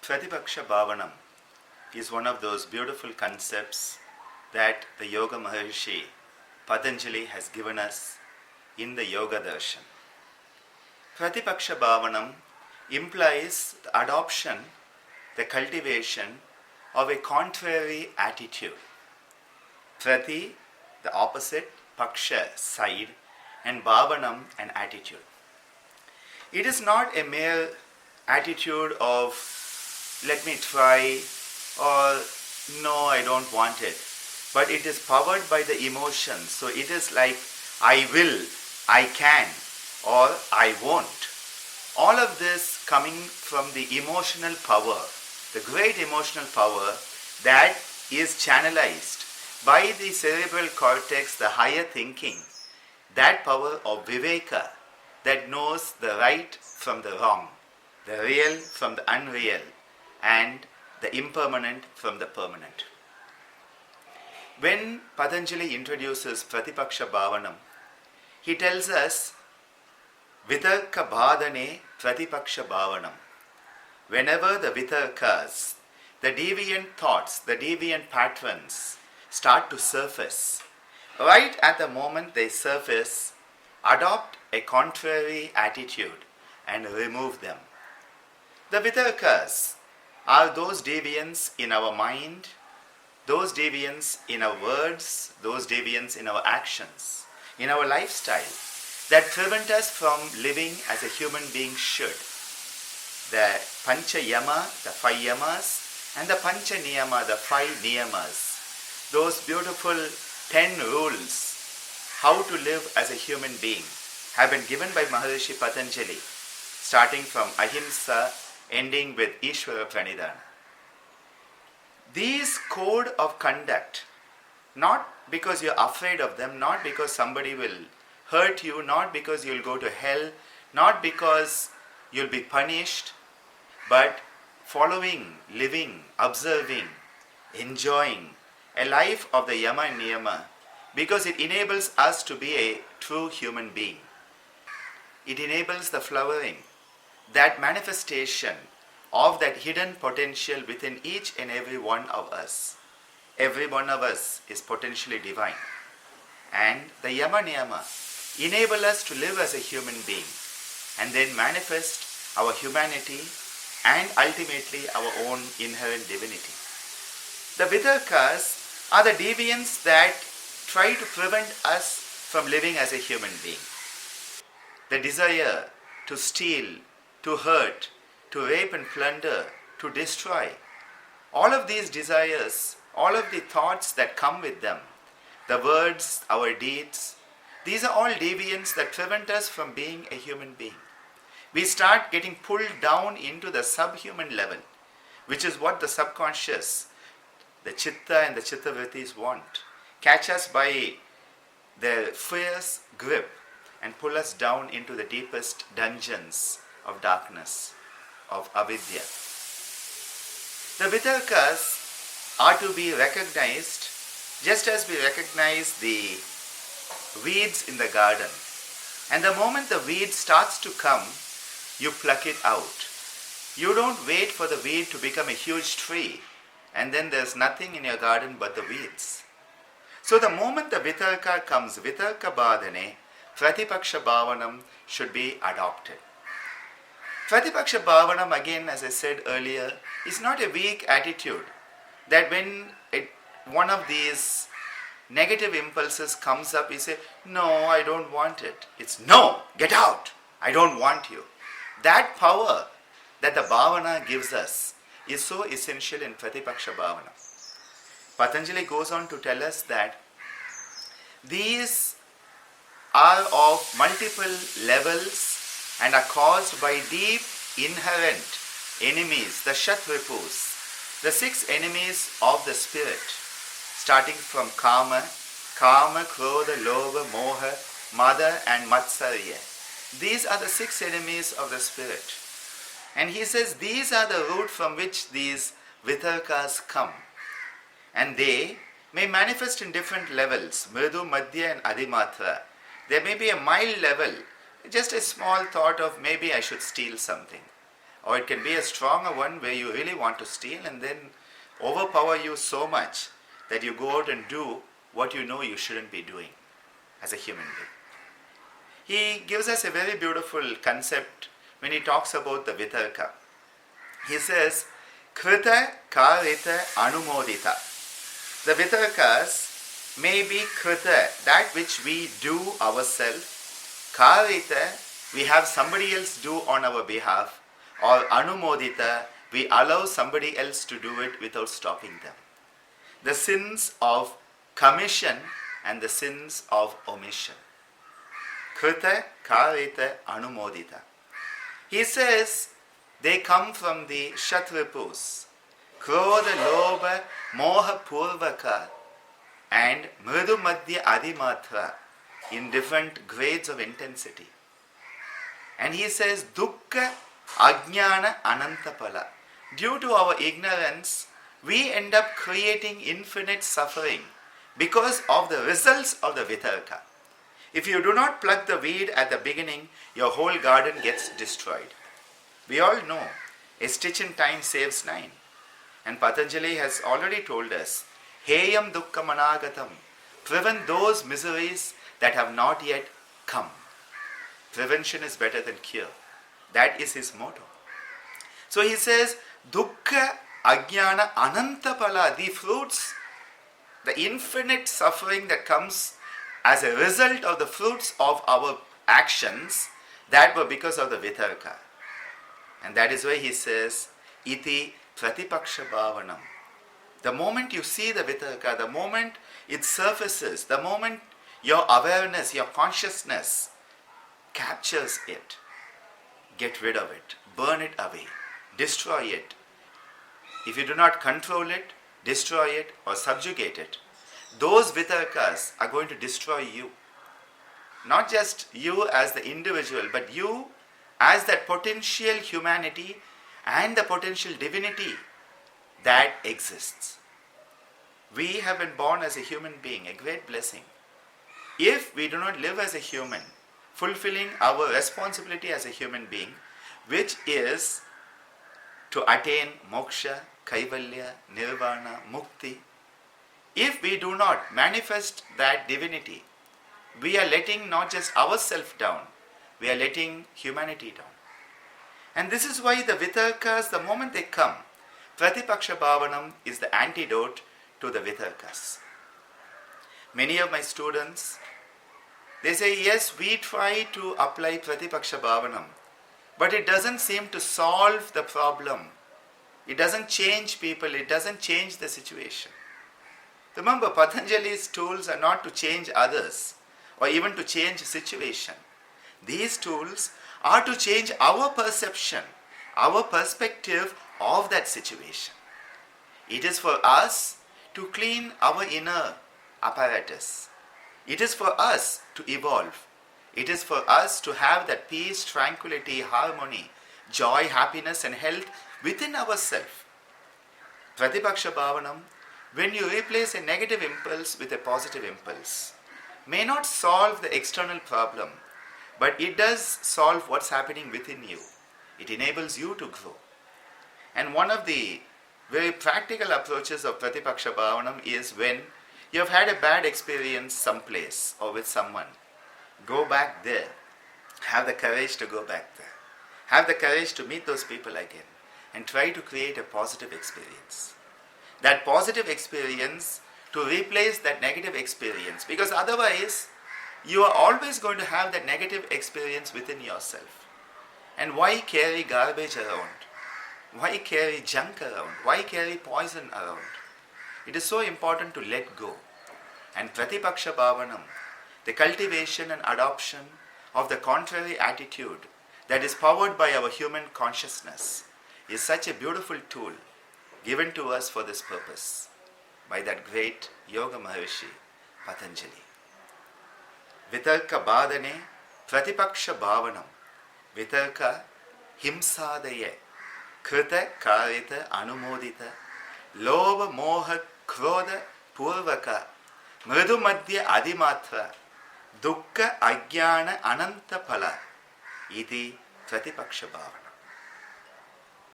Pratipaksha Bhavanam is one of those beautiful concepts that the Yoga Maharishi Patanjali has given us in the Yoga Darshan. Pratipaksha Bhavanam implies the adoption, the cultivation of a contrary attitude. Prati, the opposite, paksha, side, and bhavanam, an attitude. It is not a mere attitude of let me try or no, I don't want it. But it is powered by the emotions. So it is like I will, I can, or I won't. All of this coming from the emotional power, the great emotional power that is channelized by the cerebral cortex, the higher thinking, that power of viveka that knows the right from the wrong, the real from the unreal, and the impermanent from the permanent. When Patanjali introduces Pratipaksha Bhavanam, he tells us Vitarka Bhadane Pratipaksha Bhavanam. Whenever the Vitarkas, the deviant thoughts, the deviant patterns start to surface, right at the moment they surface, adopt a contrary attitude and remove them. The Vitarkas are those deviants in our mind, those deviants in our words, those deviants in our actions, in our lifestyle that prevent us from living as a human being should. The pancha yama, the 5 yamas, and the pancha niyama, the 5 niyamas. Those beautiful 10 rules how to live as a human being have been given by Maharishi Patanjali, starting from ahimsa, ending with Ishvara Pranidhana. These code of conduct, not because you're afraid of them, not because somebody will hurt you, not because you'll go to hell, not because you'll be punished, but following, living, observing, enjoying a life of the yama and niyama, because it enables us to be a true human being. It enables the flowering, that manifestation of that hidden potential within each and every one of us. Every one of us is potentially divine. And the yama niyama enable us to live as a human being and then manifest our humanity and ultimately our own inherent divinity. The Vitarkas are the deviants that try to prevent us from living as a human being. The desire to steal, to hurt, to rape and plunder, to destroy. All of these desires, all of the thoughts that come with them, the words, our deeds, these are all deviants that prevent us from being a human being. We start getting pulled down into the subhuman level, which is what the subconscious, the chitta and the chitta vrittis want. Catch us by their fierce grip and pull us down into the deepest dungeons of darkness, of avidya. The Vitarkas are to be recognized just as we recognize the weeds in the garden. And the moment the weed starts to come, you pluck it out. You don't wait for the weed to become a huge tree and then there's nothing in your garden but the weeds. So the moment the Vitarka comes, Vitarka Bhadane, Pratipaksha Bhavanam should be adopted. Pratipaksha Bhavanam, again, as I said earlier, is not a weak attitude that when one of these negative impulses comes up, you say, no, I don't want it. It's no, get out, I don't want you. That power that the Bhavana gives us is so essential in Pratipaksha Bhavana. Patanjali goes on to tell us that these are of multiple levels and are caused by deep inherent enemies, the Shatripus, the 6 enemies of the spirit, starting from Kama, Krodha, Lobha, Moha, Mada and Matsarya. These are the 6 enemies of the spirit. And he says these are the root from which these Vitarkas come. And they may manifest in different levels, Mridu, Madhya and Adhimatra. There may be a mild level, just a small thought of maybe I should steal something. or it can be a stronger one where you really want to steal and then overpower you so much that you go out and do what you know you shouldn't be doing as a human being. He gives us a very beautiful concept when he talks about the Vitarka. He says, Krita Karita Anumodita. The Vitarkas may be Krita, that which we do ourselves, Karita, we have somebody else do on our behalf, or Anumodita, we allow somebody else to do it without stopping them. The sins of commission and the sins of omission. Krita, Karita, Anumodita. He says they come from the Shatripus, Krodha, Lobha, Moha, Purvaka and Mridu Madhya Adimatra in different grades of intensity. And he says Dukkha, Ajnana, Anantapala. Due to our ignorance, we end up creating infinite suffering because of the results of the Vitarka. If you do not pluck the weed at the beginning, your whole garden gets destroyed. We all know a stitch in time saves 9. And Patanjali has already told us, Heyam dukkam anagatam. Prevent those miseries that have not yet come. Prevention is better than cure. That is his motto. So he says, Dukkha Ajnana Anantapala, the fruits, the infinite suffering that comes as a result of the fruits of our actions, that were because of the Vitarka. And that is why he says, Iti Pratipaksha Bhavanam. The moment you see the Vitarka, the moment it surfaces, the moment your awareness, your consciousness captures it, get rid of it, burn it away, destroy it. If you do not control it, destroy it or subjugate it, those Vitarkas are going to destroy you. Not just you as the individual, but you as that potential humanity and the potential divinity that exists. We have been born as a human being, a great blessing. If we do not live as a human, fulfilling our responsibility as a human being, which is to attain moksha, kaivalya, nirvana, mukti, if we do not manifest that divinity, we are letting not just ourselves down, we are letting humanity down. And this is why the Vitarkas, the moment they come, Pratipaksha Bhavanam is the antidote to the Vitarkas. Many of my students, they say, yes, we try to apply Pratipaksha Bhavanam, but it doesn't seem to solve the problem. It doesn't change people, it doesn't change the situation. Remember, Patanjali's tools are not to change others or even to change situation. These tools are to change our perception, our perspective of that situation. It is for us to clean our inner apparatus. It is for us to evolve. It is for us to have that peace, tranquility, harmony, joy, happiness and health within ourselves. Pratipaksha Bhavanam, when you replace a negative impulse with a positive impulse, may not solve the external problem, but it does solve what's happening within you. It enables you to grow. And one of the very practical approaches of Pratipaksha Bhavanam is when you have had a bad experience someplace or with someone, go back there. Have the courage to go back there. Have the courage to meet those people again and try to create a positive experience. That positive experience to replace that negative experience, because otherwise you are always going to have that negative experience within yourself. And why carry garbage around? Why carry junk around? Why carry poison around? It is so important to let go. And Pratipaksha Bhavanam, the cultivation and adoption of the contrary attitude that is powered by our human consciousness, is such a beautiful tool given to us for this purpose by that great Yoga Maharishi Patanjali. Vitarka Badane Pratipaksha Bhavanam. Vitarka Himsadaya Krita Karita Anumodita Lobha Moha Krodha Purvaka Mridu Madhya Adimatra Dukkha Ajnana Anantapala Iti Pratipaksha Bhavanam.